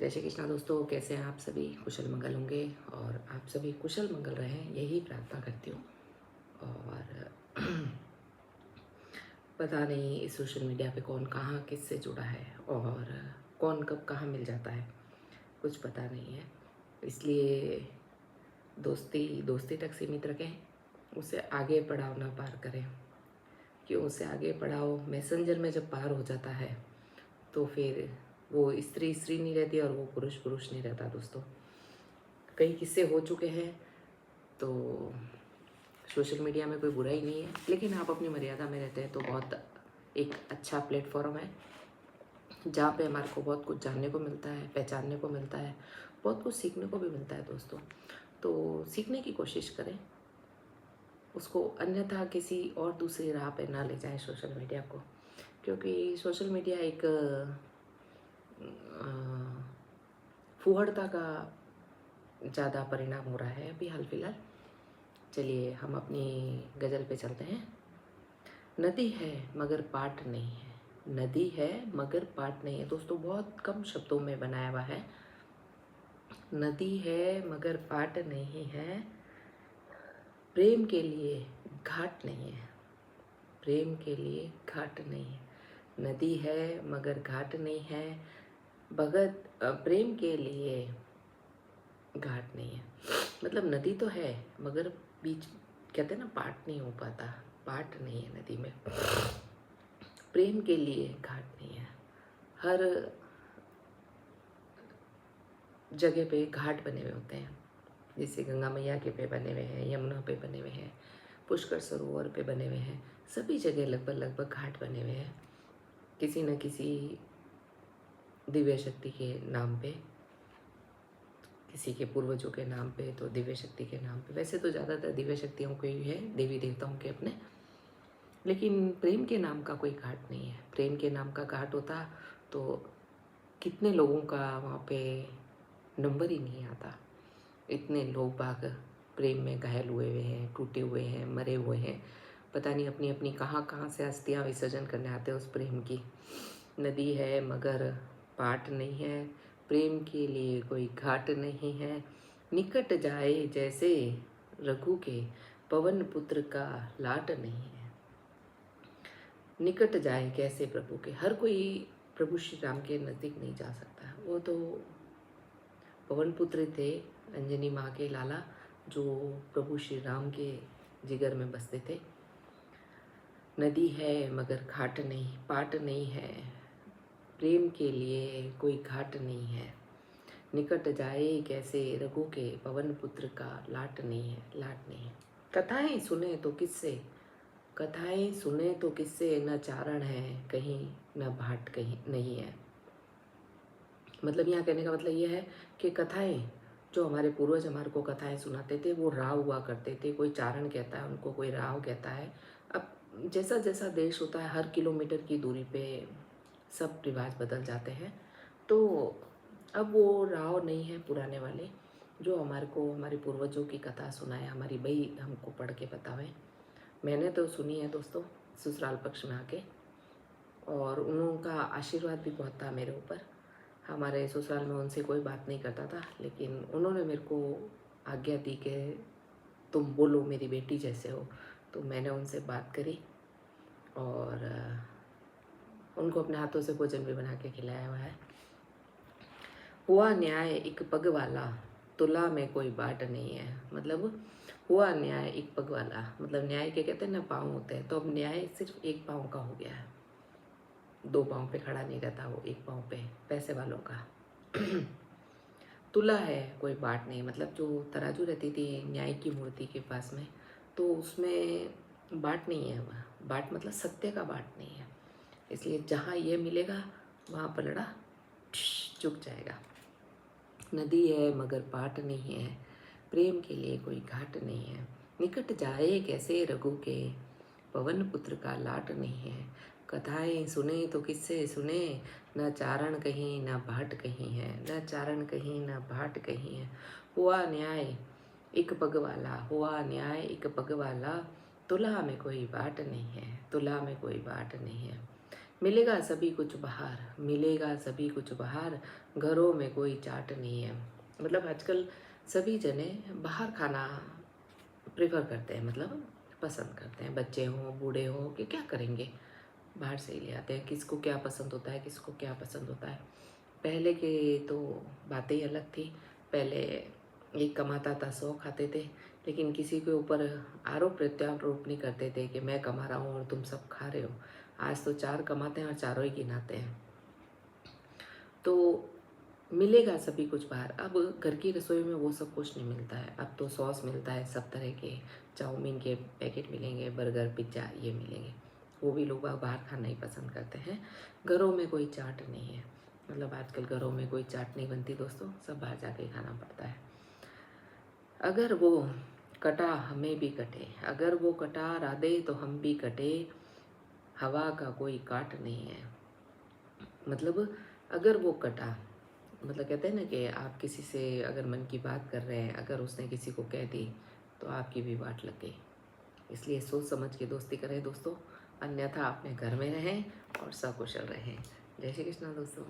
जय श्री कृष्णा दोस्तों, कैसे हैं आप सभी? कुशल मंगल होंगे और आप सभी कुशल मंगल रहें, यही प्रार्थना करती हूँ। और पता नहीं इस सोशल मीडिया पे कौन कहाँ किससे जुड़ा है और कौन कब कहाँ मिल जाता है, कुछ पता नहीं है। इसलिए दोस्ती दोस्ती तक सीमित रखें, उससे आगे पड़ाव ना पार करें। क्यों उससे आगे पड़ाव मैसेंजर में जब पार हो जाता है तो फिर वो स्त्री स्त्री नहीं रहती और वो पुरुष पुरुष नहीं रहता दोस्तों। कई किस्से हो चुके हैं, तो सोशल मीडिया में कोई बुराई नहीं है, लेकिन आप अपनी मर्यादा में रहते हैं तो बहुत एक अच्छा प्लेटफॉर्म है जहाँ पे हमारे को बहुत कुछ जानने को मिलता है, पहचानने को मिलता है, बहुत कुछ सीखने को भी मिलता है दोस्तों। तो सीखने की कोशिश करें, उसको अन्यथा किसी और दूसरी राह पे ना ले जाएं सोशल मीडिया को, क्योंकि सोशल मीडिया एक फूहड़ता का ज़्यादा परिणाम हो रहा है अभी हाल फिलहाल। चलिए हम अपनी गज़ल पे चलते हैं। नदी है मगर पाट नहीं है, नदी है मगर पाट नहीं है दोस्तों, बहुत कम शब्दों में बनाया हुआ है। नदी है मगर पाट नहीं है, प्रेम के लिए घाट नहीं है, प्रेम के लिए घाट नहीं है। नदी है मगर घाट नहीं है, भगत प्रेम के लिए घाट नहीं है। मतलब नदी तो है मगर बीच कहते हैं ना, पाट नहीं हो पाता, पाट नहीं है नदी में। प्रेम के लिए घाट नहीं है। हर जगह पे घाट बने हुए होते हैं, जैसे गंगा मैया के पे बने हुए हैं, यमुना पे बने हुए हैं, पुष्कर सरोवर पे बने हुए हैं, सभी जगह लगभग लगभग घाट बने हुए हैं किसी न किसी दिव्य शक्ति के नाम पे, किसी के पूर्वजों के नाम पे, तो दिव्य शक्ति के नाम पे। वैसे तो ज़्यादातर दिव्य शक्तियों के ही है, देवी देवताओं के अपने, लेकिन प्रेम के नाम का कोई घाट नहीं है। प्रेम के नाम का घाट होता तो कितने लोगों का वहाँ पे नंबर ही नहीं आता। इतने लोग बाग प्रेम में घायल हुए हुए हैं, टूटे हुए हैं, मरे हुए हैं, पता नहीं अपनी अपनी कहाँ कहाँ से अस्थियाँ विसर्जन करने आते हैं उस प्रेम की। नदी है मगर पाट नहीं है, प्रेम के लिए कोई घाट नहीं है, निकट जाए जैसे रघु के, पवन पुत्र का लाट नहीं है। निकट जाए कैसे प्रभु के, हर कोई प्रभु श्री राम के नज़दीक नहीं जा सकता। वो तो पवन पुत्र थे, अंजनी माँ के लाला, जो प्रभु श्री राम के जिगर में बसते थे। नदी है मगर घाट नहीं, पाट नहीं है, प्रेम के लिए कोई घाट नहीं है, निकट जाए कैसे रघु के, पवन पुत्र का लाट नहीं है, लाट नहीं है। कथाएं सुने तो किससे, कथाएं सुने तो किससे, न चारण है कहीं न भाट कहीं नहीं है। मतलब यहाँ कहने का मतलब ये है कि कथाएं, जो हमारे पूर्वज हमारे को कथाएं सुनाते थे, वो राव हुआ करते थे। कोई चारण कहता है उनको, कोई राव कहता है। अब जैसा जैसा देश होता है, हर किलोमीटर की दूरी पे सब रिवाज बदल जाते हैं। तो अब वो राव नहीं है पुराने वाले, जो हमारे को हमारे पूर्वजों की कथा सुनाए, हमारी बई हमको पढ़ के बतावे। मैंने तो सुनी है दोस्तों ससुराल पक्ष में आके, और उनका आशीर्वाद भी बहुत था मेरे ऊपर। हमारे ससुराल में उनसे कोई बात नहीं करता था, लेकिन उन्होंने मेरे को आज्ञा दी कि तुम बोलो, मेरी बेटी जैसे हो। तो मैंने उनसे बात करी और उनको अपने हाथों से भोजन भी बना के खिलाया हुआ है। हुआ न्याय एक पग वाला, तुला में कोई बाट नहीं है। मतलब हुआ न्याय एक पग वाला, मतलब न्याय के कहते हैं ना, पाँव होते हैं, तो अब न्याय सिर्फ एक पाँव का हो गया है। दो पाँव पे खड़ा नहीं रहता वो, एक पाँव पे, पैसे वालों का। तुला है कोई बाट नहीं, मतलब जो तराजू रहती थी न्याय की मूर्ति के पास में, तो उसमें बाट नहीं है। वह बाट मतलब सत्य का बाट नहीं है। इसलिए जहाँ ये मिलेगा वहाँ पलड़ा चुक जाएगा। नदी है मगर पाट नहीं है, प्रेम के लिए कोई घाट नहीं है, निकट जाए कैसे रघु के, पवन पुत्र का लाट नहीं है। कथाएं सुने तो किससे सुने, न चारण कहीं न भाट कहीं है, न चारण कहीं न भाट कहीं है। हुआ न्याय एक पग वाला, हुआ न्याय एक पग वाला, तुला में कोई बाट नहीं है, तुला में कोई बाट नहीं है। मिलेगा सभी कुछ बाहर, मिलेगा सभी कुछ बाहर, घरों में कोई चाट नहीं है। मतलब आजकल सभी जने बाहर खाना प्रेफर करते हैं, मतलब पसंद करते हैं। बच्चे हों, बूढ़े हों, कि क्या करेंगे, बाहर से ही ले आते हैं। किसको क्या पसंद होता है, किसको क्या पसंद होता है। पहले के तो बातें ही अलग थी। पहले एक कमाता था, 100 खाते थे, लेकिन किसी के ऊपर आरोप प्रत्यारोप नहीं करते थे कि मैं कमा रहा हूँ और तुम सब खा रहे हो। आज तो 4 कमाते हैं और चारों ही गिनाते हैं। तो मिलेगा सभी कुछ बाहर। अब घर की रसोई में वो सब कुछ नहीं मिलता है। अब तो सॉस मिलता है, सब तरह के चाउमीन के पैकेट मिलेंगे, बर्गर पिज्ज़ा ये मिलेंगे। वो भी लोग बाहर खाना ही पसंद करते हैं। घरों में कोई चाट नहीं है। मतलब आजकल घरों में कोई चाट नहीं बनती दोस्तों, सब बाहर जाके खाना पड़ता है। अगर वो कटा हमें भी कटे, अगर वो कटा राधे तो हम भी कटे, हवा का कोई काट नहीं है। मतलब अगर वो कटा, मतलब कहते हैं ना कि आप किसी से अगर मन की बात कर रहे हैं, अगर उसने किसी को कह दी तो आपकी भी वाट लग गई। इसलिए सोच समझ के दोस्ती करें दोस्तों, अन्यथा अपने घर में रहें और सकुशल रहें। जय श्री कृष्ण दोस्तों।